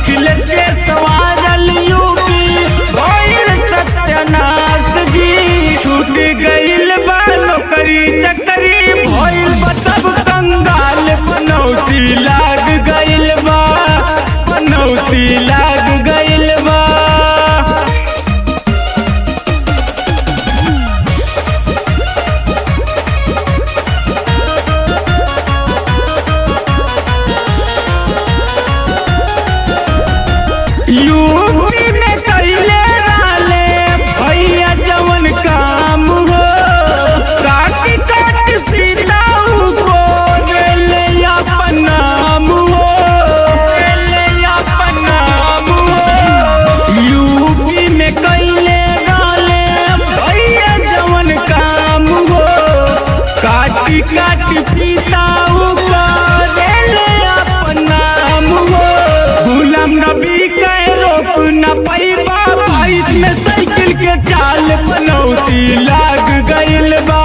अखिलेश के सवारल यूपी भइल सत्यानाश जी। छूट गइल बा नौकरी चकरी भइल बा सब कंगाल। पनौती लाग गइल बा, पनौती लाग गइल बा। यूपी में कइले राले भैया जवन काम हो, काटी काटी पिताऊ को रेले अपन नाम हो, रेले अपन नाम हो। यूपी में कइले राले भैया जवन काम हो, काटी काटी पिताऊ को रेले अपन नाम हो। गुलाम नबी रोक न पैबा 22 में साइकिल के चाल। पनौती लाग गइल बा।